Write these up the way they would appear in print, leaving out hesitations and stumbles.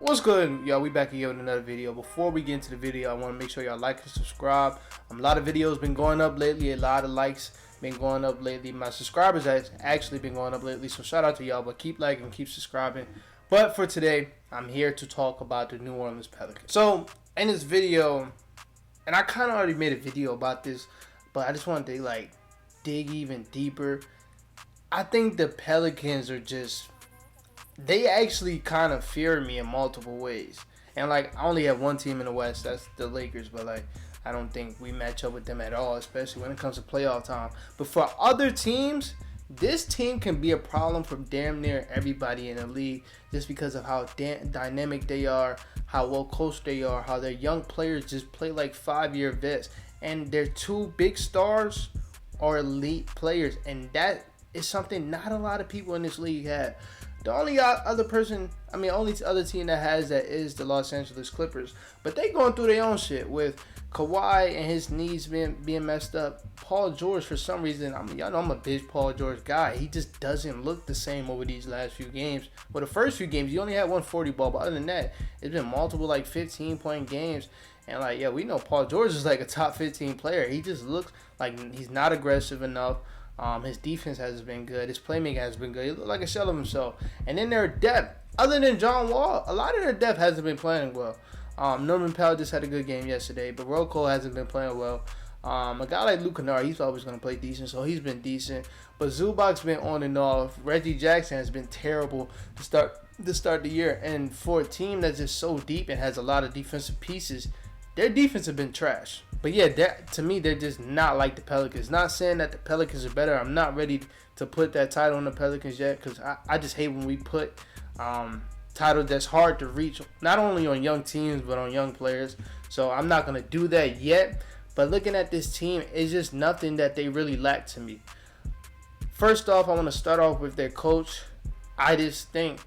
What's good, y'all? We back again with another video. Before we get into the video, I want to make sure y'all like and subscribe. A lot of videos been going up lately. A lot of likes been going up lately. My subscribers has actually been going up lately. So shout out to y'all. But keep liking, keep subscribing. But for today, I'm here to talk about the New Orleans Pelicans. So in this video, and I kind of already made a video about this, but I just wanted to dig even deeper. I think the Pelicans are just, they actually kind of fear me in multiple ways. And I only have one team in the West, that's the Lakers, but I don't think we match up with them at all, especially when it comes to playoff time. But for other teams, this team can be a problem for damn near everybody in the league just because of how dynamic they are, how well coached they are, how their young players just play like 5-year vets. And their two big stars are elite players, and that is something not a lot of people in this league have. The only other team that has that is the Los Angeles Clippers. But they going through their own shit with Kawhi and his knees being messed up. Paul George, for some reason, y'all know I'm a big Paul George guy. He just doesn't look the same over these last few games. Well, the first few games, he only had 140 ball. But other than that, it's been multiple 15-point games. And we know Paul George is a top 15 player. He just looks like he's not aggressive enough. His defense has been good. His playmaking has been good. He looked like a shell of himself. And then their depth, other than John Wall, a lot of their depth hasn't been playing well. Norman Powell just had a good game yesterday, but Rocco hasn't been playing well. A guy like Luke Kennard, he's always going to play decent, so he's been decent. But Zubac's been on and off. Reggie Jackson has been terrible to start the year. And for a team that's just so deep and has a lot of defensive pieces, their defense has been trash. But yeah, to me, they're just not like the Pelicans. Not saying that the Pelicans are better. I'm not ready to put that title on the Pelicans yet, because I just hate when we put title that's hard to reach, not only on young teams, but on young players. So I'm not going to do that yet. But looking at this team, it's just nothing that they really lack to me. First off, I want to start off with their coach. I just think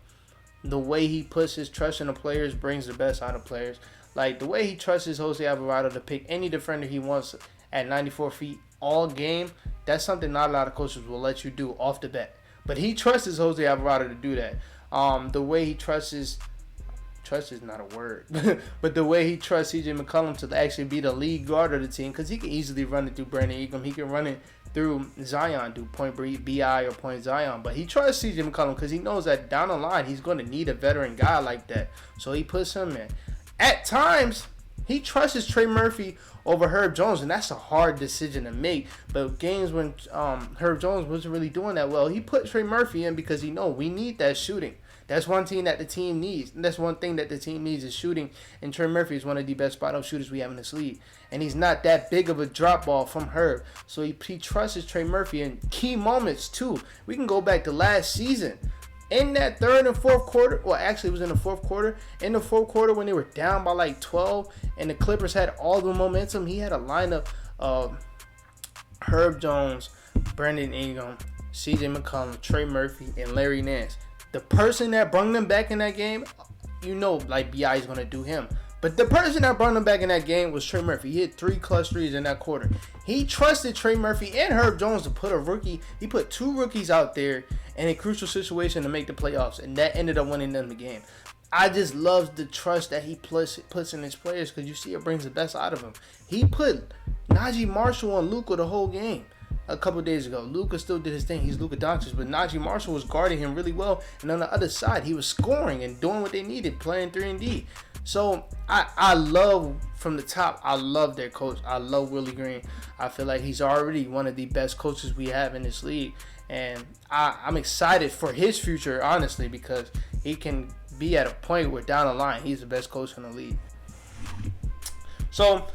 the way he puts his trust in the players brings the best out of players. The way he trusts Jose Alvarado to pick any defender he wants at 94 feet all game, that's something not a lot of coaches will let you do off the bat. But he trusts Jose Alvarado to do that. The way he trust is not a word, but the way he trusts CJ McCollum to actually be the lead guard of the team, because he can easily run it through Brandon Ingram. He can run it through Zion, do point BI or point Zion. But he trusts CJ McCollum because he knows that down the line he's going to need a veteran guy like that. So he puts him in. At times, he trusts Trey Murphy over Herb Jones, and that's a hard decision to make. But games when Herb Jones wasn't really doing that well, he put Trey Murphy in because he knows we need that shooting. That's one thing that the team needs. And that's one thing that the team needs is shooting. And Trey Murphy is one of the best spot-up shooters we have in this league. And he's not that big of a drop ball from Herb. So he trusts Trey Murphy in key moments, too. We can go back to last season. In that third and fourth quarter, well, actually it was in the fourth quarter. In the fourth quarter when they were down by 12 and the Clippers had all the momentum, he had a lineup of Herb Jones, Brandon Ingram, CJ McCollum, Trey Murphy, and Larry Nance. The person that brought them back in that game, B.I. is going to do him. But the person that brought them back in that game was Trey Murphy. He hit 3 clutch threes in that quarter. He trusted Trey Murphy and Herb Jones to put a rookie. He put 2 rookies out there in a crucial situation to make the playoffs, and that ended up winning them the game. I just love the trust that he puts in his players, because you see it brings the best out of them. He put Najee Marshall on Luka the whole game. A couple days ago, Luka still did his thing. He's Luka Doncic, but Najee Marshall was guarding him really well. And on the other side, he was scoring and doing what they needed, playing 3-and-D. So I love, from the top, I love their coach. I love Willie Green. I feel like he's already one of the best coaches we have in this league. And I'm excited for his future, honestly, because he can be at a point where down the line, he's the best coach in the league. So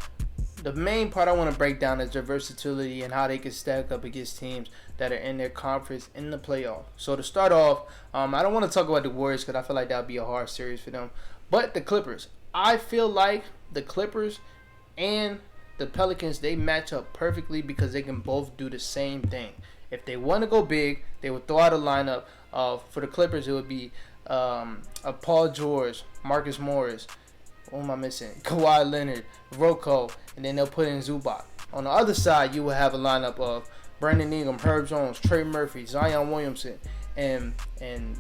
the main part I want to break down is their versatility and how they can stack up against teams that are in their conference in the playoff. So to start off, I don't want to talk about the Warriors because I feel like that would be a hard series for them. But the Clippers, I feel like the Clippers and the Pelicans, they match up perfectly because they can both do the same thing. If they want to go big, they would throw out a lineup for the Clippers. It would be a Paul George, Marcus Morris, who am I missing? Kawhi Leonard, Rocco, and then they'll put in Zubac. On the other side, you will have a lineup of Brandon Ingram, Herb Jones, Trey Murphy, Zion Williamson, and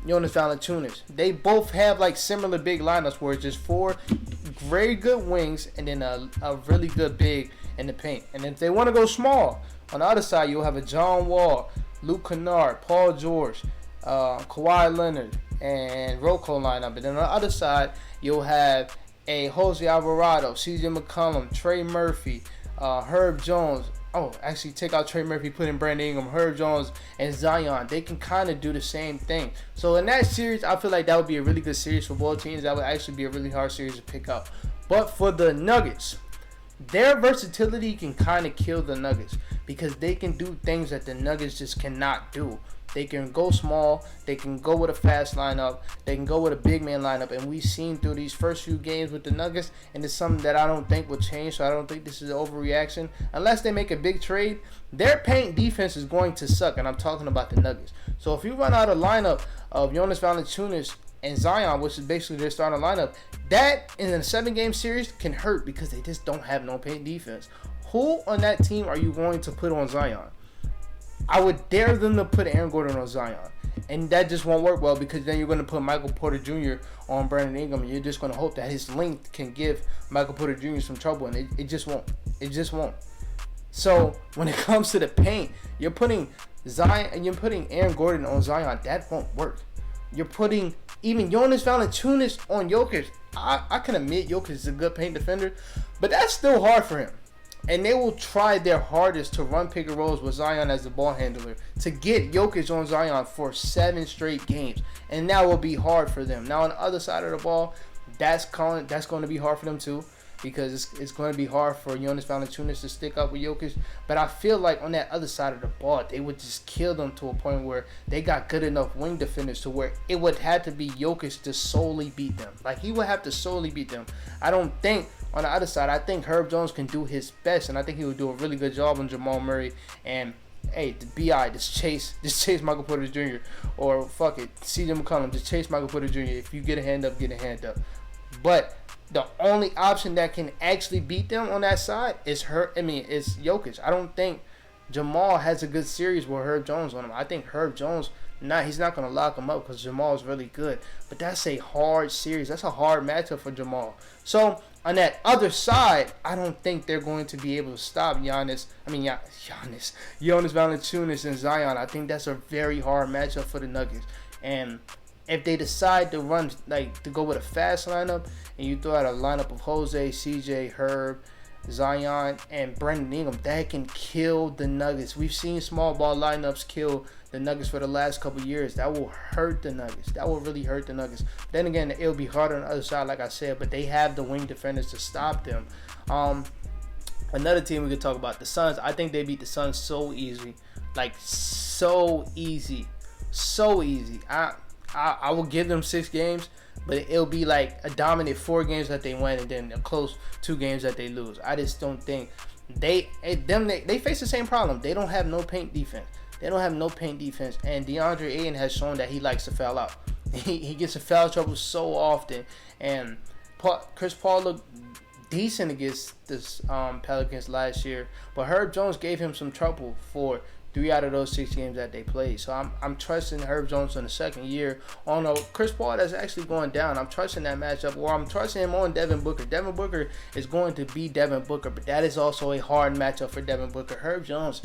Jonas Valanciunas. They both have like similar big lineups where it's just 4 very good wings and then a really good big in the paint. And if they want to go small, on the other side you'll have a John Wall, Luke Kennard, Paul George, Kawhi Leonard, and Rocco lineup. And then on the other side you'll have a Jose Alvarado, CJ McCollum, Trey Murphy, Herb Jones. Oh, actually, take out Trey Murphy, put in Brandon Ingram, Herb Jones, and Zion. They can kind of do the same thing. So in that series, I feel like that would be a really good series for both teams. That would actually be a really hard series to pick up. But for the Nuggets, their versatility can kind of kill the Nuggets because they can do things that the Nuggets just cannot do. They can go small. They can go with a fast lineup. They can go with a big man lineup. And we've seen through these first few games with the Nuggets, and it's something that I don't think will change. So I don't think this is an overreaction. Unless they make a big trade, their paint defense is going to suck. And I'm talking about the Nuggets. So if you run out a lineup of Jonas Valanciunas and Zion, which is basically their starting lineup, that in a 7-game series can hurt because they just don't have no paint defense. Who on that team are you going to put on Zion? I would dare them to put Aaron Gordon on Zion. And that just won't work well because then you're going to put Michael Porter Jr. on Brandon Ingram. And you're just going to hope that his length can give Michael Porter Jr. some trouble. And it just won't. It just won't. So when it comes to the paint, you're putting Zion and you're putting Aaron Gordon on Zion. That won't work. You're putting even Jonas Valanciunas on Jokic. I can admit Jokic is a good paint defender, but that's still hard for him. And they will try their hardest to run pick and rolls with Zion as the ball handler to get Jokic on Zion for 7 straight games. And that will be hard for them. Now on the other side of the ball, that's going to be hard for them too. Because it's going to be hard for Jonas Valanciunas to stick up with Jokic. But I feel like on that other side of the ball, they would just kill them to a point where they got good enough wing defenders to where it would have to be Jokic to solely beat them. Like, he would have to solely beat them. I don't think on the other side, I think Herb Jones can do his best. And I think he would do a really good job on Jamal Murray. And, hey, the B.I., just chase Michael Porter Jr. Or, fuck it, C.J. McCollum, just chase Michael Porter Jr. If you get a hand up, get a hand up. But the only option that can actually beat them on that side is Jokic. I don't think Jamal has a good series with Herb Jones on him. I think Herb Jones, he's not going to lock him up because Jamal is really good. But that's a hard series. That's a hard matchup for Jamal. So on that other side, I don't think they're going to be able to stop Jonas Valanciunas and Zion. I think that's a very hard matchup for the Nuggets. And if they decide to run, to go with a fast lineup, and you throw out a lineup of Jose, CJ, Herb, Zion, and Brandon Ingram, that can kill the Nuggets. We've seen small ball lineups kill the Nuggets for the last couple years. That will hurt the Nuggets. That will really hurt the Nuggets. Then again, it'll be harder on the other side, like I said, but they have the wing defenders to stop them. Another team we could talk about, the Suns. I think they beat the Suns so easy. So easy. I will give them 6 games, but it'll be like a dominant 4 games that they win and then a close 2 games that they lose. I just don't think they face the same problem. They don't have no paint defense. And DeAndre Ayton has shown that he likes to foul out. He gets in foul trouble so often. And Chris Paul looked decent against this Pelicans last year, but Herb Jones gave him some trouble for 3 out of those 6 games that they played. So I'm trusting Herb Jones in the second year on a Chris Paul that's actually going down. I'm trusting that matchup, or I'm trusting him on Devin Booker. Devin Booker is going to be Devin Booker, but that is also a hard matchup for Devin Booker. Herb Jones,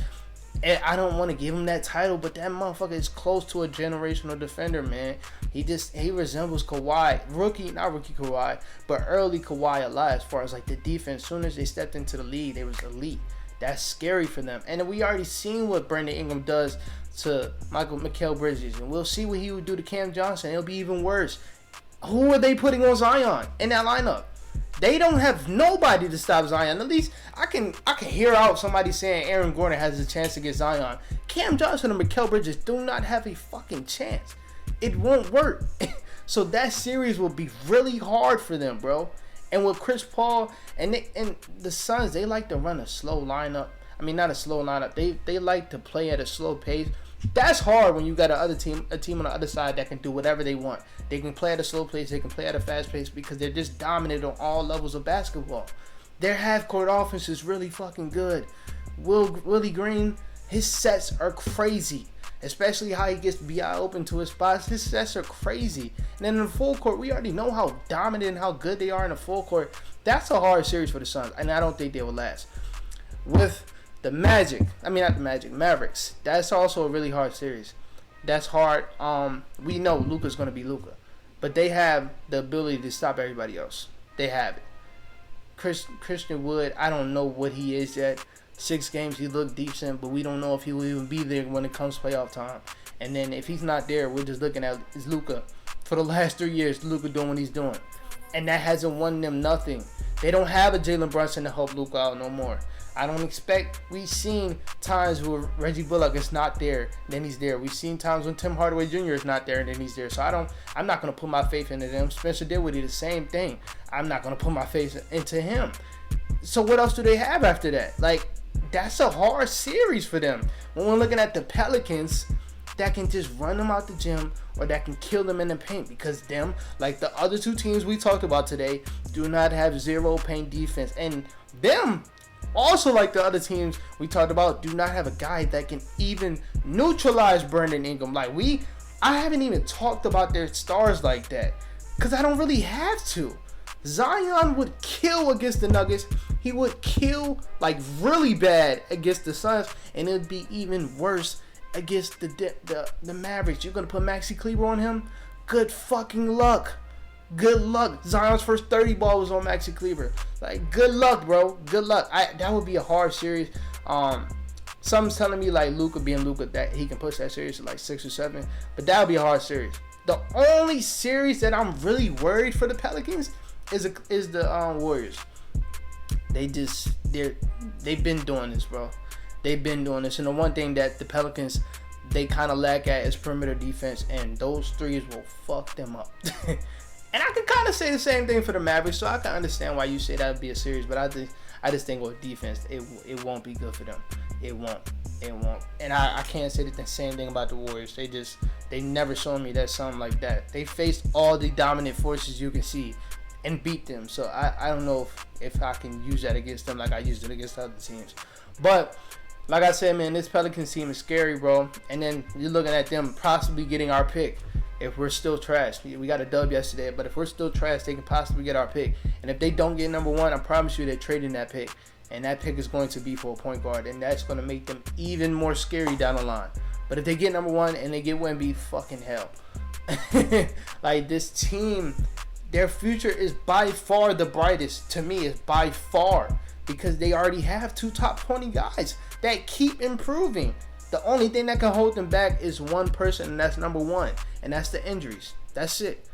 and I don't want to give him that title, but that motherfucker is close to a generational defender, man. He resembles Kawhi, not rookie Kawhi, but early Kawhi a lot as far as like the defense. As soon as they stepped into the league, they was elite. That's scary for them. And we already seen what Brandon Ingram does to Mikal Bridges. And we'll see what he would do to Cam Johnson. It'll be even worse. Who are they putting on Zion in that lineup? They don't have nobody to stop Zion. At least I can hear out somebody saying Aaron Gordon has a chance to get Zion. Cam Johnson and Mikal Bridges do not have a fucking chance. It won't work. So that series will be really hard for them, bro. And with Chris Paul and the Suns, they like to run a slow lineup. I mean, not a slow lineup. They like to play at a slow pace. That's hard when you got a team on the other side that can do whatever they want. They can play at a slow pace. They can play at a fast pace because they're just dominant on all levels of basketball. Their half-court offense is really fucking good. Willie Green, his sets are crazy. especially how he gets BI open to his spots. His sets are crazy. And then in the full court, we already know how dominant and how good they are in the full court. That's a hard series for the Suns, and I don't think they will last. With the Mavericks, that's also a really hard series. That's hard. We know Luka's going to be Luka, but they have the ability to stop everybody else. They have it. Christian Wood, I don't know what he is yet. 6 games, he looked decent, but we don't know if he will even be there when it comes playoff time. And then if he's not there, we're just looking at is Luka. For the last 3 years, Luka doing what he's doing. And that hasn't won them nothing. They don't have a Jalen Brunson to help Luka out no more. I don't expect. We've seen times where Reggie Bullock is not there, then he's there. We've seen times when Tim Hardaway Jr. is not there, and then he's there. So I'm not gonna put my faith into them. Spencer Dinwiddie, the same thing. I'm not gonna put my faith into him. So what else do they have after that? Like, that's a hard series for them. When we're looking at the Pelicans, that can just run them out the gym or that can kill them in the paint, because them, like the other 2 teams we talked about today, do not have zero paint defense. And them, also like the other teams we talked about, do not have a guy that can even neutralize Brandon Ingram. Like, I haven't even talked about their stars like that because I don't really have to. Zion would kill against the Nuggets. He would kill like really bad against the Suns, and it would be even worse against the Mavericks. You're gonna put Maxi Kleber on him? Good fucking luck. Good luck. Zion's first 30 ball was on Maxi Kleber. Like, good luck, bro. Good luck. That would be a hard series. Someone's telling me like Luka being Luka that he can push that series to like 6 or 7, but that would be a hard series. The only series that I'm really worried for the Pelicans is the Warriors. They've been doing this, bro. They've been doing this, and the one thing that the Pelicans, they kind of lack at is perimeter defense, and those threes will fuck them up. And I can kind of say the same thing for the Mavericks, so I can understand why you say that would be a series, but I just think with defense, it won't be good for them. It won't. And I can't say the same thing about the Warriors. They never shown me that something like that. They faced all the dominant forces you can see and beat them. So I don't know if I can use that against them like I used it against other teams. But like I said, man, this Pelicans team is scary, bro. And then you're looking at them possibly getting our pick if we're still trash. We got a dub yesterday, but if we're still trash, they can possibly get our pick. And if they don't get number 1, I promise you they're trading that pick. And that pick is going to be for a point guard. And that's going to make them even more scary down the line. But if they get number 1 and they get Wemby, fucking hell. Like, this team, their future is by far the brightest. To me, is by far. Because they already have 2 top 20 guys that keep improving. The only thing that can hold them back is one person, and that's number 1. And that's the injuries. That's it.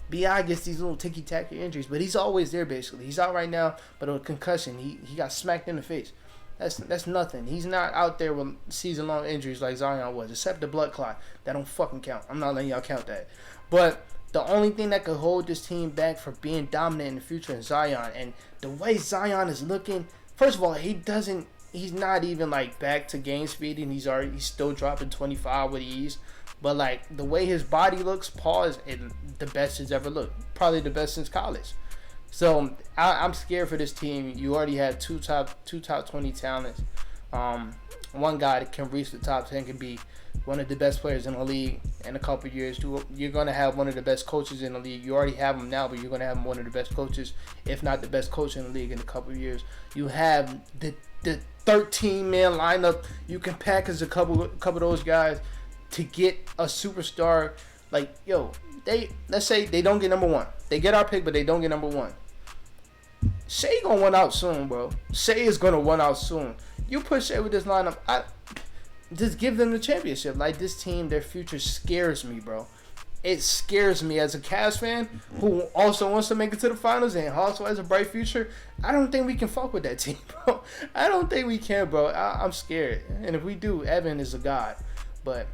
B.I. gets these little ticky-tacky injuries, but he's always there, basically. He's out right now, but with a concussion, he got smacked in the face. That's nothing. He's not out there with season-long injuries like Zion was, except the blood clot. That don't fucking count. I'm not letting y'all count that. But the only thing that could hold this team back from being dominant in the future is Zion. And the way Zion is looking, first of all, he's not even like back to game speed, and he's still dropping 25 with ease. But like the way his body looks, pause, and the best he's ever looked. Probably the best since college. So I'm scared for this team. You already have two top 20 talents. One guy that can reach the top 10, can be one of the best players in the league in a couple of years. You're going to have one of the best coaches in the league. You already have him now, but you're going to have one of the best coaches, if not the best coach in the league in a couple of years. You have the 13-man lineup. You can package a couple of those guys to get a superstar. Like, yo, let's say they don't get number 1. They get our pick, but they don't get number 1. Shea gonna run out soon, bro. Shea is gonna run out soon. You put Shea with this lineup, just give them the championship. Like, this team, their future scares me, bro. It scares me as a Cavs fan who also wants to make it to the finals and also has a bright future. I don't think we can fuck with that team, bro. I don't think we can, bro. I'm scared. And if we do, Evan is a god. But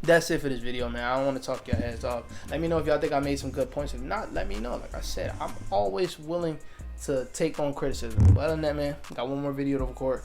that's it for this video, man. I don't want to talk your heads off. Let me know if y'all think I made some good points. If not, let me know. Like I said, I'm always willing to take on criticism. But other than that, man, got one more video to record.